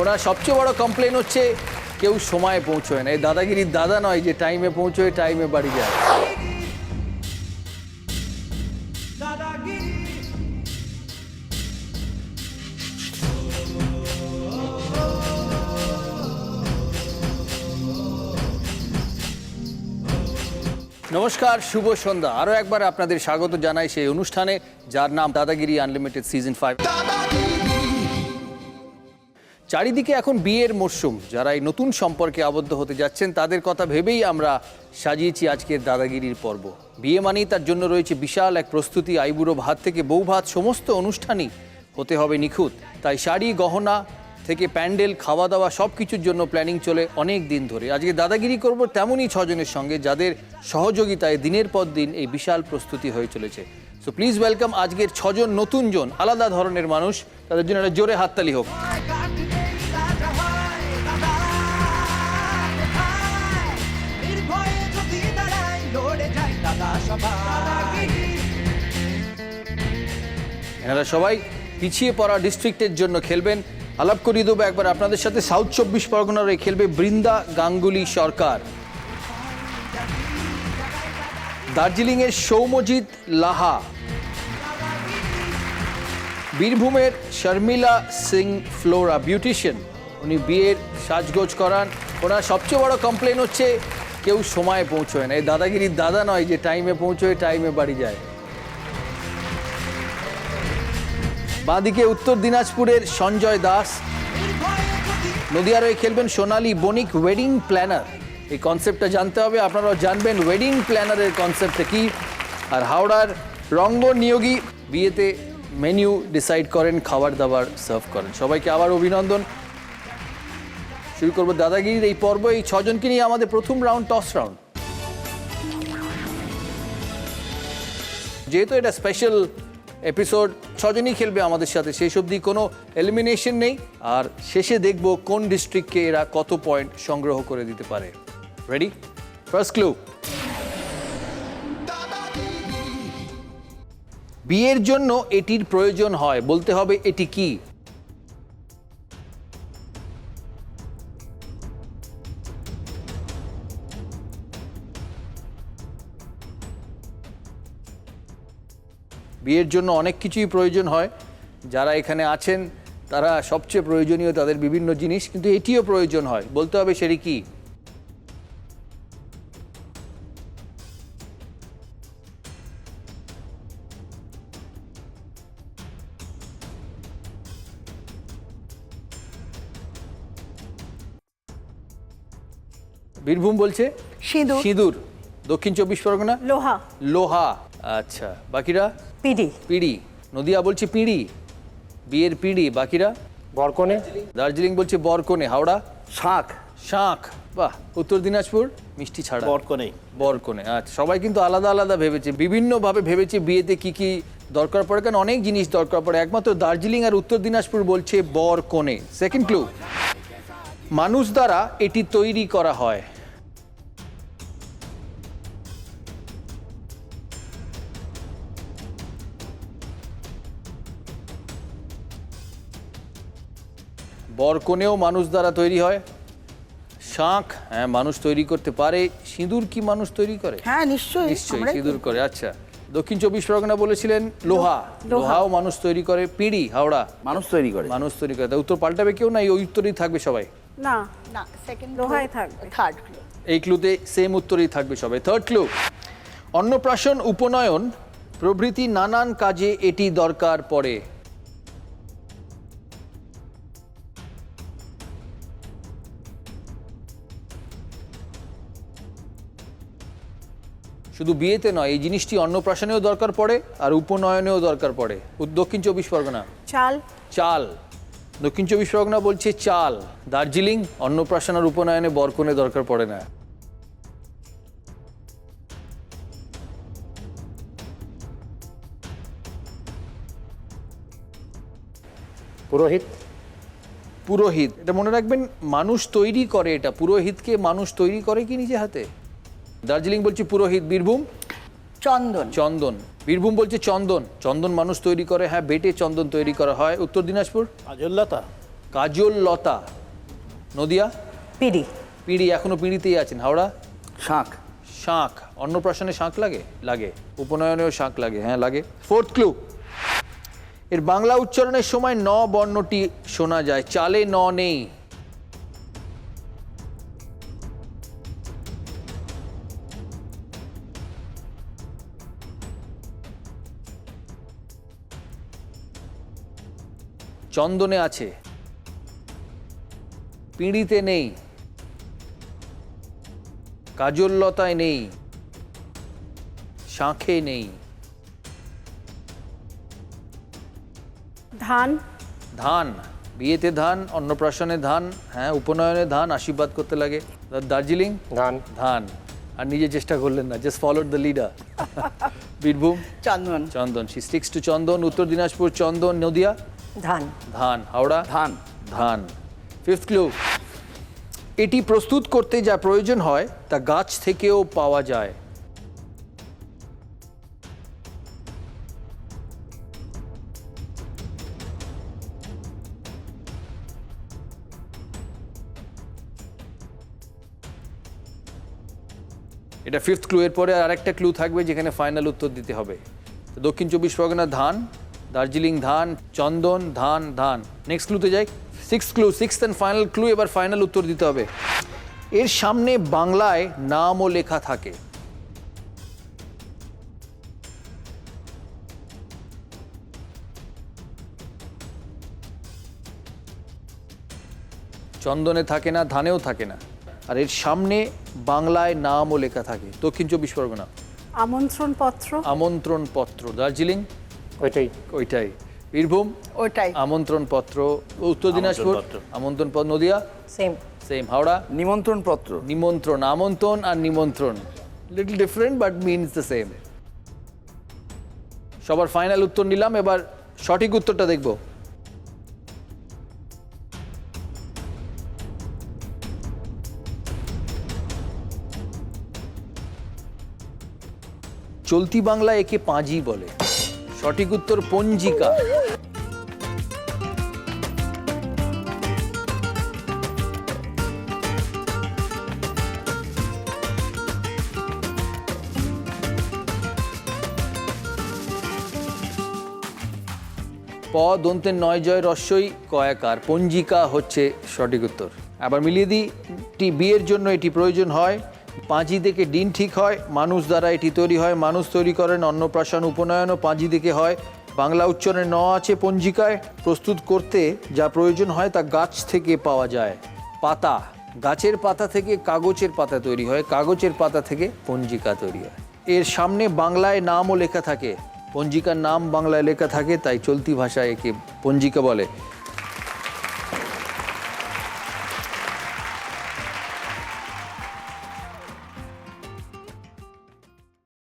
ওনার সবচেয়ে বড় কমপ্লেন হচ্ছে কেউ সময়ে পৌঁছয় না। এই দাদাগিরির দাদা নয় যে টাইমে পৌঁছয়, টাইমে বাড়ি যায়। নমস্কার, শুভ সন্ধ্যা। আরও একবার আপনাদের স্বাগত জানাই সেই অনুষ্ঠানে যার নাম দাদাগিরি আনলিমিটেড সিজন 5। চারিদিকে এখন বিয়ের মরশুম। যারা এই নতুন সম্পর্কে আবদ্ধ হতে যাচ্ছেন তাদের কথা ভেবেই আমরা সাজিয়েছি আজকের দাদাগিরির পর্ব। বিয়ে মানেই তার জন্য রয়েছে বিশাল এক প্রস্তুতি। আইবুড়ো ভাত থেকে বউ ভাত, সমস্ত অনুষ্ঠানই হতে হবে নিখুঁত। তাই শাড়ি, গহনা থেকে প্যান্ডেল, খাওয়া দাওয়া সব কিছুর জন্য প্ল্যানিং চলে অনেক দিন ধরে। আজকে দাদাগিরি করব তেমনই ছজনের সঙ্গে যাদের সহযোগিতায় দিনের পর দিন এই বিশাল প্রস্তুতি হয়ে চলেছে। সো প্লিজ ওয়েলকাম আজকের ছজন নতুন জন, আলাদা ধরনের মানুষ। তাদের জন্য একটা জোরে হাততালি হোক। এনারা সবাই পিছিয়ে পড়া ডিস্ট্রিক্টের জন্য খেলবেন। আলাপ করিয়ে দেবো একবার আপনাদের সাথে, সাউথ 24 পরগনার খেলবে বৃন্দা গাঙ্গুলি সরকার। দার্জিলিংয়ের সৌম্যজিৎ লাহা, বীরভূমের শর্মিলা সিং ফ্লোরা বিউটিশিয়ান, উনি বিয়ের সাজগোজ করান। ওনার সবচেয়ে বড় কমপ্লেন হচ্ছে কেউ সময়ে পৌঁছয় না। এই দাদাগিরির দাদা নয় যে টাইমে পৌঁছয়, টাইমে বাড়ি যায়। বাঁদিকে উত্তর দিনাজপুরের সঞ্জয় দাস, নদিয়ার হয়ে খেলবেন সোনালী বণিক, ওয়েডিং প্ল্যানার। এই কনসেপ্টটা জানতে হবে, আপনারাও জানবেন ওয়েডিং প্ল্যানারের কনসেপ্টটা কি। আর হাওড়ার রঙ্গ নিয়োগী, বিয়েতে মেনু ডিসাইড করেন, খাবার দাবার সার্ভ করেন। সবাইকে আবার অভিনন্দন। শুরু করবো দাদাগিরির এই পর্ব। এই ছজনকে নিয়ে আমাদের প্রথম রাউন্ড টস রাউন্ড। যেহেতু এটা স্পেশাল এপিসোড, ছজনই খেলবে আমাদের সাথে, শেষ অবধি কোনো এলিমিনেশন নেই। আর শেষে দেখব কোন ডিস্ট্রিক্টকে এরা কত পয়েন্ট সংগ্রহ করে দিতে পারে। রেডি? First clue. বিয়ের জন্য এটির প্রয়োজন হয়, বলতে হবে এটি কি। বিয়ের জন্য অনেক কিছুই প্রয়োজন হয়। যারা এখানে আছেন তারা সবচেয়ে প্রয়োজনীয় তাদের বিভিন্ন জিনিস, কিন্তু এটিও প্রয়োজন হয়, বলতে হবে সেটি কি। বীরভূম বলছে সিঁদুর। সিঁদুর। দক্ষিণ 24 পরগনা লোহা। লোহা। আচ্ছা, বাকিরা পিডি। পিড়ি। নদিয়া বলছে পিড়ি, বিয়ের পিড়ি। বাকিরা বরকনে। দার্জিলিং বলছে বরকনে। হাওড়া শাঁখ। শাঁখ। বাহ। উত্তর দিনাজপুর মিষ্টি ছাড়া বরকনে। বরকনে। আচ্ছা, সবাই কিন্তু আলাদা আলাদা ভেবেছে, বিভিন্নভাবে ভেবেছে বিয়েতে কি কি দরকার পড়ে, কারণ অনেক জিনিস দরকার পড়ে। একমাত্র দার্জিলিং আর উত্তর দিনাজপুর বলছে বরকনে। সেকেন্ড ক্লু, মানুষ দ্বারা এটি তৈরি করা হয়। বরকনেও মানুষ দ্বারা তৈরি হয়। শাঁখ, হ্যাঁ, মানুষ তৈরি করতে পারে। সিঁদুর কি মানুষ তৈরি করে? হ্যাঁ, নিশ্চয়ই। নিশ্চয়ই সিঁদুর করে। আচ্ছা, দক্ষিণ 24 পরগনা বলেছিলেন লোহা। লোহাও মানুষ তৈরি করে। পিড়ি। হাওড়া মানুষ তৈরি করে। মানুষ তৈরি করে। তা উত্তর পাল্টাবে কেউ না? এই উত্তরেই থাকবে সবাই? না না, সেকেন্ড লোহাই থাকবে। Third clue. এই ক্লুতে সেম উত্তরেই থাকবে সবাই। থার্ড ক্লু, অন্নপ্রাশন, উপনয়ন প্রভৃতি নানান কাজে এটি দরকার পড়ে। শুধু বিয়েতে নয়, এই জিনিসটি অন্নপ্রাশনেও দরকার পড়ে আর উপনয়নেও দরকার পড়ে। দক্ষিণ 24 পরগনা চাল। চাল। দক্ষিণ 24 পরগনা বলছে চাল। দার্জিলিং অন্নপ্রাশন আর উপনয়নে বরকনে দরকার পড়ে না। পুরোহিত। পুরোহিত, এটা মনে রাখবেন, মানুষ তৈরি করে এটা। পুরোহিতকে মানুষ তৈরি করে কি নিজে হাতে? দার্জিলিং বলছে পুরোহিত। বীরভূম চন্দন। চন্দন। বীরভূম বলছে চন্দন। চন্দন মানুষ তৈরি করে, হ্যাঁ, বেটে চন্দন তৈরি করা হয়। উত্তর দিনাজপুর কাজললতা। কাজল লতা, নদিয়া। পিডি। পিঁড়ি, এখনো পিঁড়িতেই আছেন। হাওড়া। শাঁখ। শাঁখ, অন্নপ্রাশনে শাঁখ লাগে? লাগে। উপনয়নেও শাঁখ লাগে, হ্যাঁ লাগে। ফোর্থ ক্লু, এর বাংলা উচ্চারণের সময় ন বর্ণটি শোনা যায়, চালে ন নেই। চন্দনে আছে, পিঁড়িতে নেই, কাজললতায় নেই, শাঁখে নেই। ধান। ধান, বিয়েতে ধান, অন্নপ্রাশনে ধান, হ্যাঁ উপনয়নে ধান, আশীর্বাদ করতে লাগে। দার্জিলিং। ধান। ধান। আর নিজে চেষ্টা করলেন না, just followed the leader. Birbhum. Chandan. Chandan, she sticks to Chandan. Uttar Dinajpur চন্দন। নদিয়া। ধান। ধান। হাওড়া। ধান। ধান। ফিফথ ক্লু, এটি প্রস্তুত করতে যা প্রয়োজন হয় তা গাছ থেকেও পাওয়া যায়। এটা ফিফথ ক্লু। এরপরে আর একটা ক্লু থাকবে যেখানে ফাইনাল উত্তর দিতে হবে। তো দক্ষিণ চব্বিশ পরগনা ধান, দার্জিলিং ধান, চন্দন ধান, ধান। নেক্সট ক্লুতে যাই। Six clue, sixth and final clue. এবার ফাইনাল উত্তর দিতে হবে। এর সামনে বাংলায় নামও লেখা থাকে। চন্দনে থাকে না, ধানেও থাকে না, আর এর সামনে বাংলায় নামও লেখা থাকে। দক্ষিণ চব্বিশ পরগনা। আমন্ত্রণ পত্র। আমন্ত্রণ পত্র। দার্জিলিং। ওইটাই। ওইটাই। বীরভূম। ওটাই। আমন্ত্রণ পত্র। উত্তর দিনাজপুর। আমন্ত্রণ পত্র। নদিয়া। সেম। সেম। হাওড়া। নিমন্ত্রণ পত্র। নিমন্ত্রণ। আমন্ত্রণ আর নিমন্ত্রণ little different but means the same. সবার ফাইনাল উত্তর নিলাম, এবার সঠিক উত্তরটা দেখব। চলতি বাংলায় একে পাঁজি বলে। সঠিক উত্তর পঞ্জিকা। প দন্তের নয় জয় রস্যই কয়াকার, পঞ্জিকা হচ্ছে সঠিক উত্তর। আবার মিলিয়ে দিই, বিয়ের জন্য এটি প্রয়োজন হয়, পাঁজি থেকে ডিন ঠিক হয়, মানুষ দ্বারা এটি তৈরি হয়, মানুষ তৈরি করেন, অন্নপ্রাশন উপনয়নও পাঁজি থেকে হয়। বাংলা উচ্চারণে ন আছে পঞ্জিকায়। প্রস্তুত করতে যা প্রয়োজন হয় তা গাছ থেকে পাওয়া যায়। পাতা, গাছের পাতা থেকে কাগজের পাতা তৈরি হয়, কাগজের পাতা থেকে পঞ্জিকা তৈরি হয়। এর সামনে বাংলায় নামও লেখা থাকে, পঞ্জিকার নাম বাংলায় লেখা থাকে, তাই চলতি ভাষায় একে পঞ্জিকা বলে।